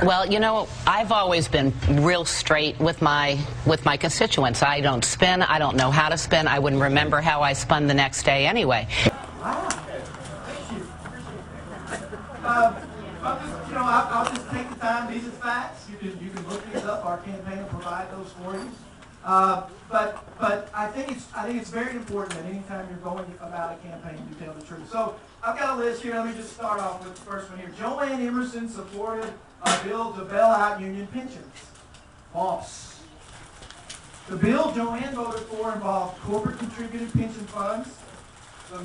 Well, you know, I've always been real straight with my constituents. I don't spin. I don't know how to spin. I wouldn't remember how I spun the next day anyway. Wow. Thank you. I'll just take the time. These are facts. You can look these up. Our campaign will provide those for you. But I think it's very important that anytime you're going about a campaign, you tell the truth. So I've got a list here. Let me just start off with the first one here. Joanne Emerson supported a bill to bail out union pensions. False. The bill Joanne voted for involved corporate contributed pension funds. There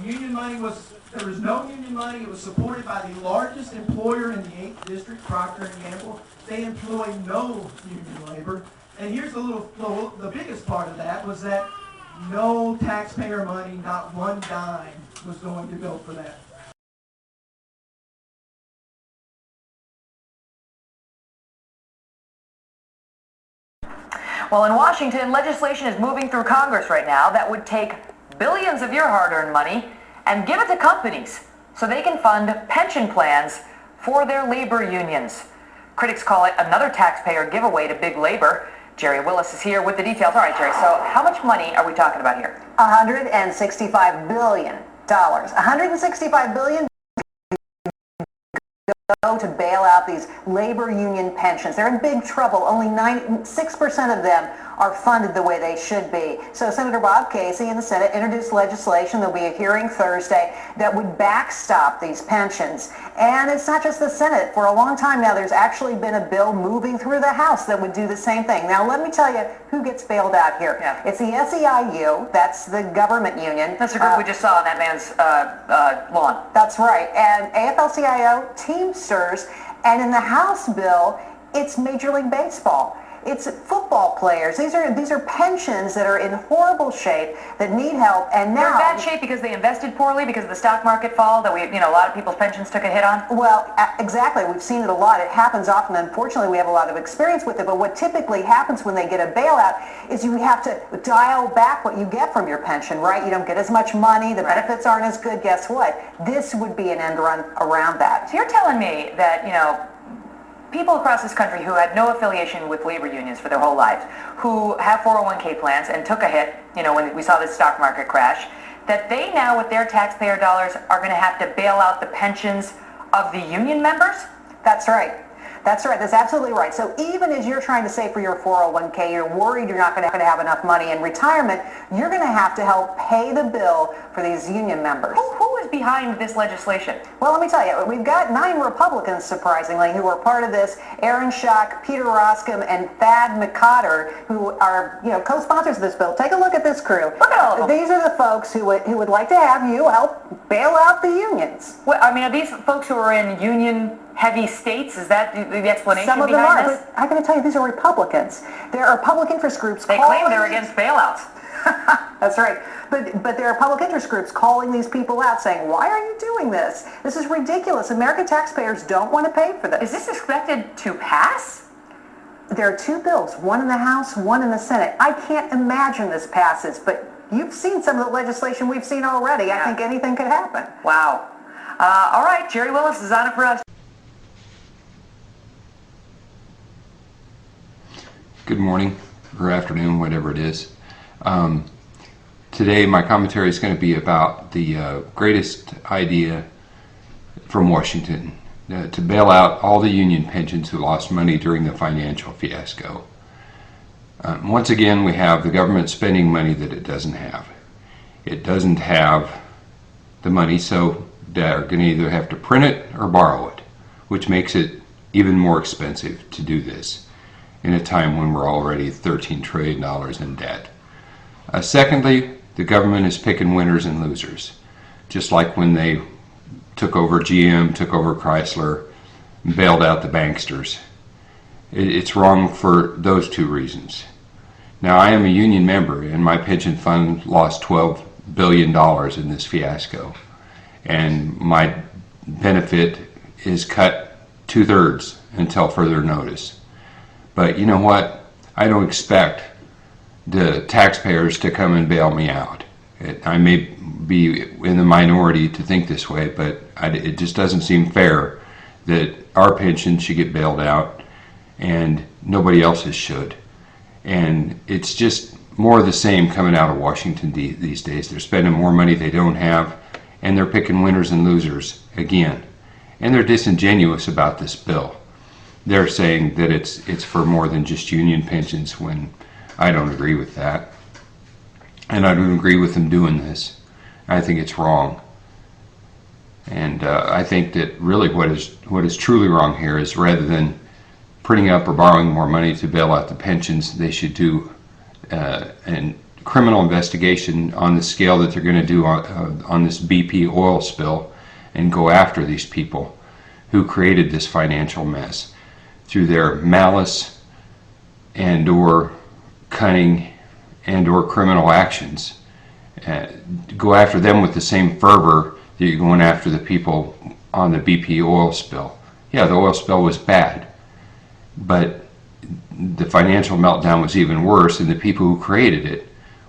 was no union money. It was supported by the largest employer in the 8th District, Procter & Gamble. They employ no union labor. And here's the biggest part of that was that no taxpayer money, not one dime, was going to go for that. Well, in Washington, legislation is moving through Congress right now that would take billions of your hard-earned money and give it to companies so they can fund pension plans for their labor unions. Critics call it another taxpayer giveaway to big labor. Jerry Willis is here with the details. All right, Jerry, so how much money are we talking about here? $165 billion. $165 billion to bail out these labor union pensions. They're in big trouble. Only 6% of them are funded the way they should be. So Senator Bob Casey in the Senate introduced legislation. There'll be a hearing Thursday that would backstop these pensions. And it's not just the Senate. For a long time now, there's actually been a bill moving through the House that would do the same thing. Now, let me tell you who gets bailed out here. Yeah. It's the SEIU. That's the government union. That's the group we just saw on that man's lawn. That's right. And AFL-CIO, Teamsters, and in the House bill, it's Major League Baseball. It's football players. These are pensions that are in horrible shape that need help, and now they're in bad shape because they invested poorly because of the stock market fall that a lot of people's pensions took a hit on. Well, exactly. We've seen it a lot. It happens often. Unfortunately, we have a lot of experience with it. But what typically happens when they get a bailout is you have to dial back what you get from your pension, right? You don't get as much money. The benefits aren't as good. Guess what? This would be an end run around that. So you're telling me that people across this country who had no affiliation with labor unions for their whole lives, who have 401k plans and took a hit, when we saw the stock market crash, that they now with their taxpayer dollars are going to have to bail out the pensions of the union members? That's right. That's right. That's absolutely right. So even as you're trying to save for your 401k, you're worried you're not going to have enough money in retirement, you're going to have to help pay the bill for these union members. Who is behind this legislation? Well, let me tell you, we've got 9 Republicans, surprisingly, who are part of this. Aaron Schock, Peter Roskam, and Thad McCotter, who are, co-sponsors of this bill. Take a look at this crew. Look at all of them. These are the folks who would like to have you help bail out the unions. Well, are these folks who are in union-heavy states? Is that the explanation Some of them behind are, this? but I got to tell you, these are Republicans. There are public interest groups. They claim they're against bailouts. That's right. But there are public interest groups calling these people out saying, why are you doing this? This is ridiculous. American taxpayers don't want to pay for this. Is this expected to pass? There are 2 bills, one in the House, one in the Senate. I can't imagine this passes, but you've seen some of the legislation we've seen already. Yeah. I think anything could happen. Wow. All right, Jerry Willis is on it for us. Good morning, or afternoon, whatever it is. Today my commentary is going to be about the greatest idea from Washington to bail out all the union pensions who lost money during the financial fiasco. Once again, we have the government spending money that it doesn't have. It doesn't have the money, so they're going to either have to print it or borrow it, which makes it even more expensive to do this in a time when we're already $13 trillion in debt. Secondly, the government is picking winners and losers, just like when they took over GM, took over Chrysler, and bailed out the banksters. It's wrong for those 2 reasons. Now, I am a union member, and my pension fund lost $12 billion in this fiasco, and my benefit is cut 2/3 until further notice. But you know what? I don't expect the taxpayers to come and bail me out. I may be in the minority to think this way, but it just doesn't seem fair that our pension should get bailed out and nobody else's should. And it's just more of the same coming out of Washington these days. They're spending more money they don't have, and they're picking winners and losers again. And they're disingenuous about this bill. They're saying that it's for more than just union pensions, when I don't agree with that. And I don't agree with them doing this. I think it's wrong. And I think that really what is truly wrong here is, rather than printing up or borrowing more money to bail out the pensions, they should do a criminal investigation on the scale that they're going to do on this BP oil spill, and go after these people who created this financial mess through their malice and or cunning and or criminal actions. Go after them with the same fervor that you're going after the people on the BP oil spill. Yeah, the oil spill was bad, but the financial meltdown was even worse, and the people who created it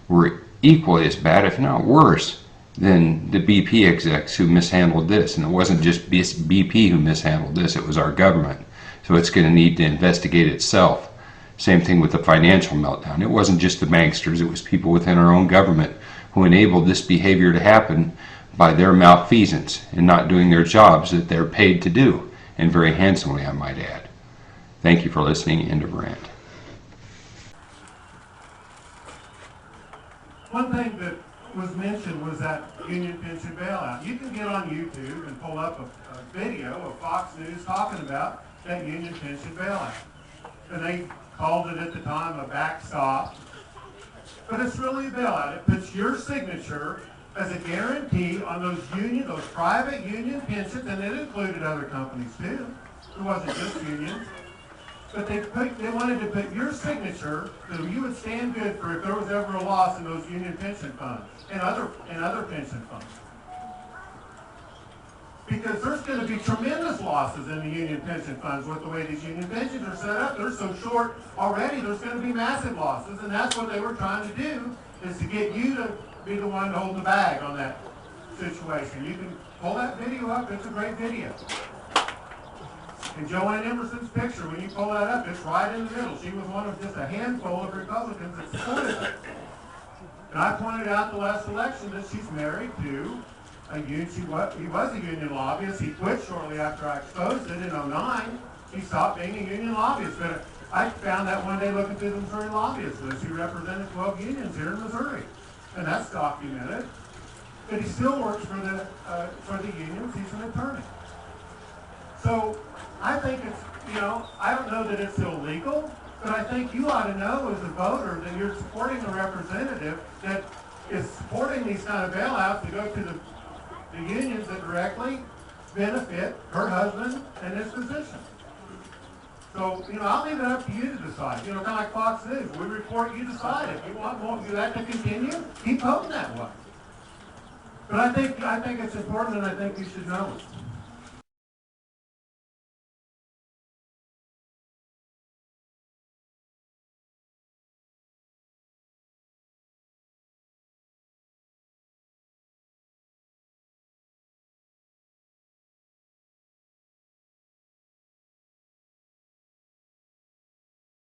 were equally as bad, if not worse, than the BP execs who mishandled this. And it wasn't just BP who mishandled this, it was our government. So it's going to need to investigate itself. Same thing with the financial meltdown. It wasn't just the banksters, it was people within our own government who enabled this behavior to happen by their malfeasance and not doing their jobs that they're paid to do, and very handsomely, I might add. Thank you for listening. End of rant. One thing that was mentioned was that Union Pension Bailout. You can get on YouTube and pull up a video of Fox News talking about that Union Pension Bailout. And they called it at the time a backstop. But it's really a bailout. It puts your signature as a guarantee on those private union pensions, and it included other companies too. It wasn't just unions. But they wanted to put your signature so you would stand good for if there was ever a loss in those union pension funds and other pension funds. Because there's going to be tremendous losses in the union pension funds with the way these union pensions are set up. They're so short already, there's going to be massive losses, and that's what they were trying to do, is to get you to be the one to hold the bag on that situation. You can pull that video up, it's a great video. And Joanne Emerson's picture, when you pull that up, it's right in the middle. She was one of just a handful of Republicans that supported her. And I pointed out the last election that she's married to a union. He was a union lobbyist. He quit shortly after I exposed it in 2009. He stopped being a union lobbyist. But I found that one day looking through the Missouri lobbyist list. He represented 12 unions here in Missouri. And that's documented. But he still works for the unions. He's an attorney. So I think it's, I don't know that it's illegal, but I think you ought to know as a voter that you're supporting a representative that is supporting these kind of bailouts to go to the unions that directly benefit her husband and his position. So, I'll leave it up to you to decide. Kind of like Fox News. We report, you decide. If you want that to continue, keep voting that way. But I think it's important, and I think you should know it.